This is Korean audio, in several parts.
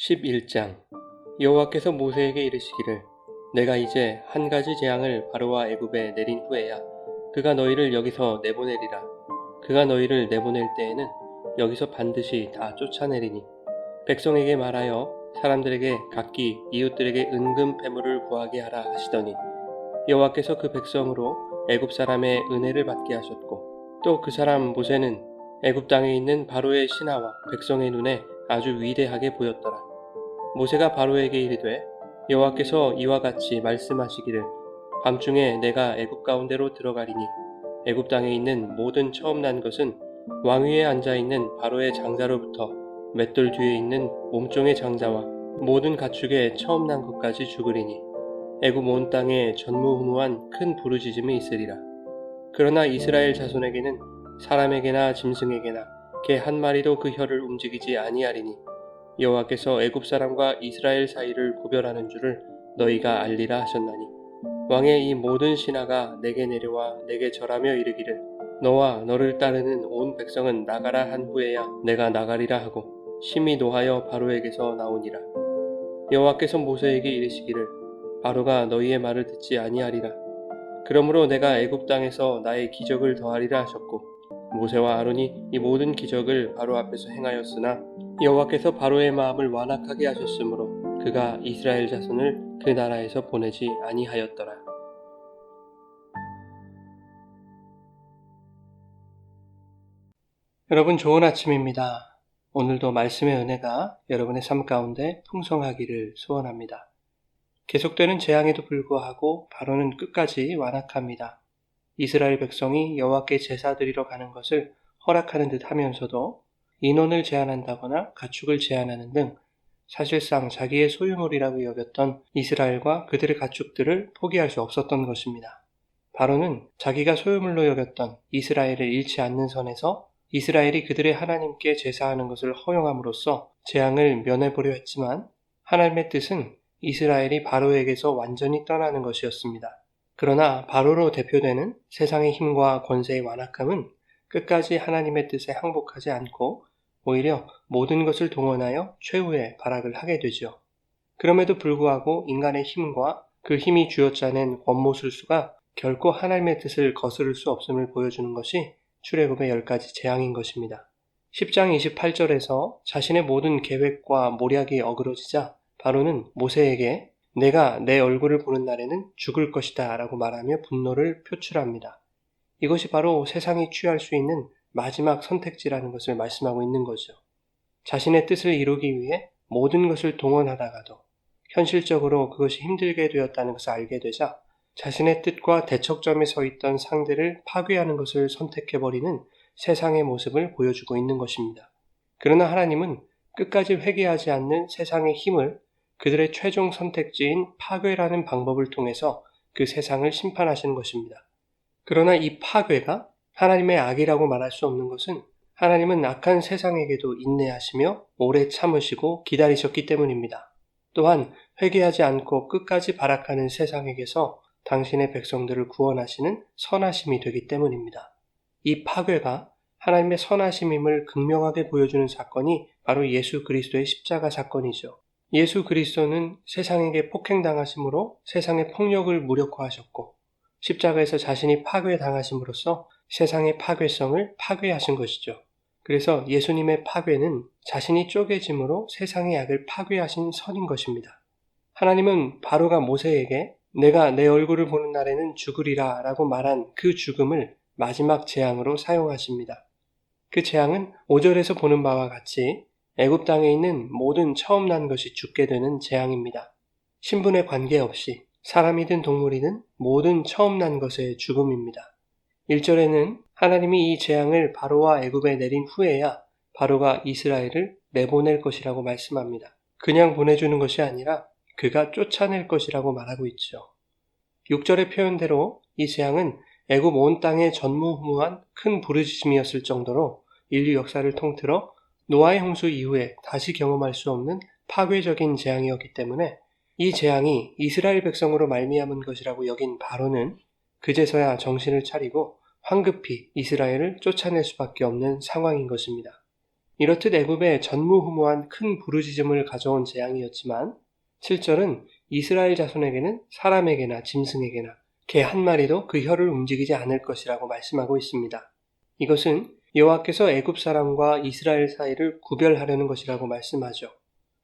11장 여호와께서 모세에게 이르시기를 내가 이제 한 가지 재앙을 바로와 애굽에 내린 후에야 그가 너희를 여기서 내보내리라. 그가 너희를 내보낼 때에는 여기서 반드시 다 쫓아내리니 백성에게 말하여 사람들에게 각기 이웃들에게 은금 패물을 구하게 하라 하시더니 여호와께서 그 백성으로 애굽 사람의 은혜를 받게 하셨고 또 그 사람 모세는 애굽 땅에 있는 바로의 신하와 백성의 눈에 아주 위대하게 보였더라. 모세가 바로에게 이르되 여호와께서 이와 같이 말씀하시기를 밤중에 내가 애굽 가운데로 들어가리니 애굽 땅에 있는 모든 처음 난 것은 왕 위에 앉아 있는 바로의 장자로부터 맷돌 뒤에 있는 몸종의 장자와 모든 가축의 처음 난 것까지 죽으리니 애굽 온 땅에 전무후무한 큰 부르짖음이 있으리라. 그러나 이스라엘 자손에게는 사람에게나 짐승에게나 개 한 마리도 그 혀를 움직이지 아니하리니 여호와께서 애굽 사람과 이스라엘 사이를 구별하는 줄을 너희가 알리라 하셨나니 왕의 이 모든 신하가 내게 내려와 내게 절하며 이르기를 너와 너를 따르는 온 백성은 나가라 한 후에야 내가 나가리라 하고 심히 노하여 바로에게서 나오니라. 여호와께서 모세에게 이르시기를 바로가 너희의 말을 듣지 아니하리라. 그러므로 내가 애굽 땅에서 나의 기적을 더하리라 하셨고 모세와 아론이 이 모든 기적을 바로 앞에서 행하였으나 여호와께서 바로의 마음을 완악하게 하셨으므로 그가 이스라엘 자손을 그 나라에서 보내지 아니하였더라. 여러분 좋은 아침입니다. 오늘도 말씀의 은혜가 여러분의 삶 가운데 풍성하기를 소원합니다. 계속되는 재앙에도 불구하고 바로는 끝까지 완악합니다. 이스라엘 백성이 여호와께 제사 드리러 가는 것을 허락하는 듯 하면서도 인원을 제한한다거나 가축을 제한하는 등 사실상 자기의 소유물이라고 여겼던 이스라엘과 그들의 가축들을 포기할 수 없었던 것입니다. 바로는 자기가 소유물로 여겼던 이스라엘을 잃지 않는 선에서 이스라엘이 그들의 하나님께 제사하는 것을 허용함으로써 재앙을 면해보려 했지만 하나님의 뜻은 이스라엘이 바로에게서 완전히 떠나는 것이었습니다. 그러나 바로로 대표되는 세상의 힘과 권세의 완악함은 끝까지 하나님의 뜻에 항복하지 않고 오히려 모든 것을 동원하여 최후의 발악을 하게 되죠. 그럼에도 불구하고 인간의 힘과 그 힘이 쥐어짜낸 권모술수가 결코 하나님의 뜻을 거스를 수 없음을 보여주는 것이 출애굽의 10가지 재앙인 것입니다. 10장 28절에서 자신의 모든 계획과 모략이 어그러지자 바로는 모세에게 내가 내 얼굴을 보는 날에는 죽을 것이다 라고 말하며 분노를 표출합니다. 이것이 바로 세상이 취할 수 있는 마지막 선택지라는 것을 말씀하고 있는 거죠. 자신의 뜻을 이루기 위해 모든 것을 동원하다가도 현실적으로 그것이 힘들게 되었다는 것을 알게 되자 자신의 뜻과 대척점에 서 있던 상대를 파괴하는 것을 선택해버리는 세상의 모습을 보여주고 있는 것입니다. 그러나 하나님은 끝까지 회개하지 않는 세상의 힘을 그들의 최종 선택지인 파괴라는 방법을 통해서 그 세상을 심판하시는 것입니다. 그러나 이 파괴가 하나님의 악이라고 말할 수 없는 것은 하나님은 악한 세상에게도 인내하시며 오래 참으시고 기다리셨기 때문입니다. 또한 회개하지 않고 끝까지 발악하는 세상에게서 당신의 백성들을 구원하시는 선하심이 되기 때문입니다. 이 파괴가 하나님의 선하심임을 극명하게 보여주는 사건이 바로 예수 그리스도의 십자가 사건이죠. 예수 그리스도는 세상에게 폭행당하심으로 세상의 폭력을 무력화하셨고 십자가에서 자신이 파괴당하심으로써 세상의 파괴성을 파괴하신 것이죠. 그래서 예수님의 파괴는 자신이 쪼개짐으로 세상의 악을 파괴하신 선인 것입니다. 하나님은 바로가 모세에게 내가 내 얼굴을 보는 날에는 죽으리라 라고 말한 그 죽음을 마지막 재앙으로 사용하십니다. 그 재앙은 5절에서 보는 바와 같이 애굽 땅에 있는 모든 처음 난 것이 죽게 되는 재앙입니다. 신분에 관계없이 사람이든 동물이든 모든 처음 난 것의 죽음입니다. 1절에는 하나님이 이 재앙을 바로와 애굽에 내린 후에야 바로가 이스라엘을 내보낼 것이라고 말씀합니다. 그냥 보내주는 것이 아니라 그가 쫓아낼 것이라고 말하고 있죠. 6절의 표현대로 이 재앙은 애굽 온 땅의 전무후무한 큰 부르짖음이었을 정도로 인류 역사를 통틀어 노아의 홍수 이후에 다시 경험할 수 없는 파괴적인 재앙이었기 때문에 이 재앙이 이스라엘 백성으로 말미암은 것이라고 여긴 바로는 그제서야 정신을 차리고 황급히 이스라엘을 쫓아낼 수밖에 없는 상황인 것입니다. 이렇듯 애굽에 전무후무한 큰 부르짖음을 가져온 재앙이었지만 7절은 이스라엘 자손에게는 사람에게나 짐승에게나 개 한 마리도 그 혀를 움직이지 않을 것이라고 말씀하고 있습니다. 이것은 여호와께서 애굽 사람과 이스라엘 사이를 구별하려는 것이라고 말씀하죠.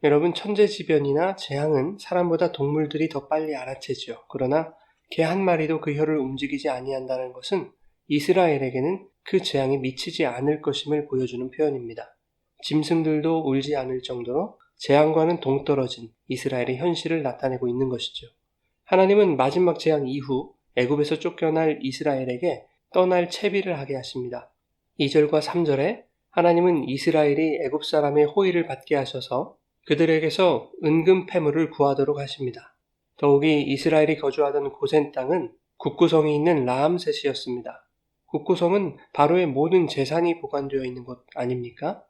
여러분, 천재지변이나 재앙은 사람보다 동물들이 더 빨리 알아채지요. 그러나 개 한 마리도 그 혀를 움직이지 아니한다는 것은 이스라엘에게는 그 재앙이 미치지 않을 것임을 보여주는 표현입니다. 짐승들도 울지 않을 정도로 재앙과는 동떨어진 이스라엘의 현실을 나타내고 있는 것이죠. 하나님은 마지막 재앙 이후 애굽에서 쫓겨날 이스라엘에게 떠날 채비를 하게 하십니다. 2절과 3절에 하나님은 이스라엘이 애굽 사람의 호의를 받게 하셔서 그들에게서 은금 패물을 구하도록 하십니다. 더욱이 이스라엘이 거주하던 고센 땅은 국구성이 있는 라암셋이었습니다. 국구성은 바로의 모든 재산이 보관되어 있는 곳 아닙니까?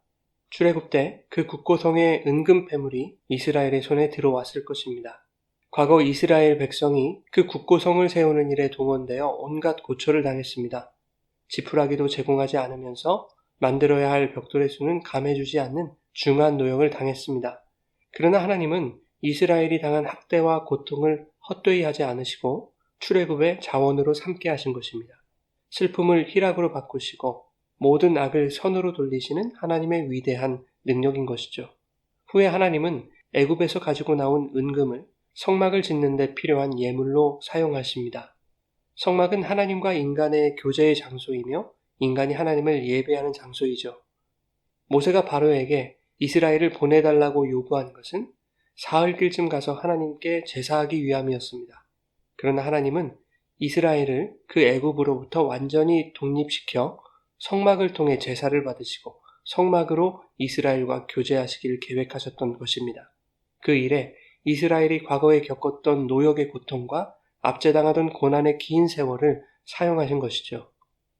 출애굽 때 그 국고성의 은금 패물이 이스라엘의 손에 들어왔을 것입니다. 과거 이스라엘 백성이 그 국고성을 세우는 일에 동원되어 온갖 고초를 당했습니다. 지푸라기도 제공하지 않으면서 만들어야 할 벽돌의 수는 감해주지 않는 중한 노역을 당했습니다. 그러나 하나님은 이스라엘이 당한 학대와 고통을 헛되이 하지 않으시고 출애굽의 자원으로 삼게 하신 것입니다. 슬픔을 희락으로 바꾸시고 모든 악을 선으로 돌리시는 하나님의 위대한 능력인 것이죠. 후에 하나님은 애굽에서 가지고 나온 은금을 성막을 짓는 데 필요한 예물로 사용하십니다. 성막은 하나님과 인간의 교제의 장소이며 인간이 하나님을 예배하는 장소이죠. 모세가 바로에게 이스라엘을 보내달라고 요구한 것은 사흘길쯤 가서 하나님께 제사하기 위함이었습니다. 그러나 하나님은 이스라엘을 그 애굽으로부터 완전히 독립시켜 성막을 통해 제사를 받으시고 성막으로 이스라엘과 교제하시기를 계획하셨던 것입니다. 그 일에 이스라엘이 과거에 겪었던 노역의 고통과 압제당하던 고난의 긴 세월을 사용하신 것이죠.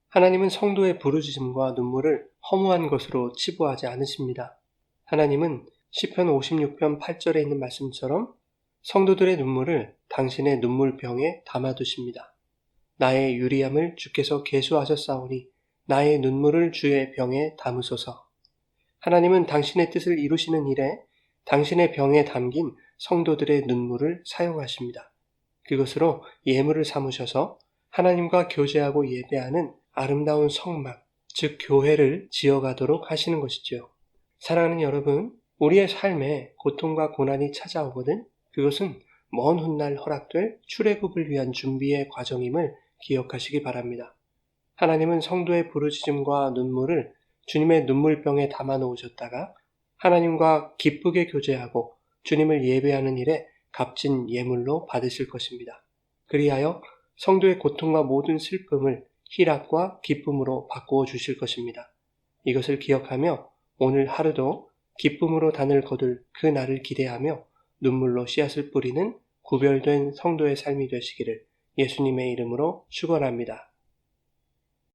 하나님은 성도의 부르짖음과 눈물을 허무한 것으로 치부하지 않으십니다. 하나님은 시편 56편 8절에 있는 말씀처럼 성도들의 눈물을 당신의 눈물병에 담아두십니다. 나의 유리함을 주께서 계수하셨사오니 나의 눈물을 주의 병에 담으소서. 하나님은 당신의 뜻을 이루시는 일에 당신의 병에 담긴 성도들의 눈물을 사용하십니다. 그것으로 예물을 삼으셔서 하나님과 교제하고 예배하는 아름다운 성막, 즉 교회를 지어가도록 하시는 것이죠. 사랑하는 여러분, 우리의 삶에 고통과 고난이 찾아오거든 그것은 먼 훗날 허락될 출애굽을 위한 준비의 과정임을 기억하시기 바랍니다. 하나님은 성도의 부르짖음과 눈물을 주님의 눈물병에 담아 놓으셨다가 하나님과 기쁘게 교제하고 주님을 예배하는 일에 값진 예물로 받으실 것입니다. 그리하여 성도의 고통과 모든 슬픔을 희락과 기쁨으로 바꾸어 주실 것입니다. 이것을 기억하며 오늘 하루도 기쁨으로 단을 거둘 그 날을 기대하며 눈물로 씨앗을 뿌리는 구별된 성도의 삶이 되시기를 예수님의 이름으로 축원합니다.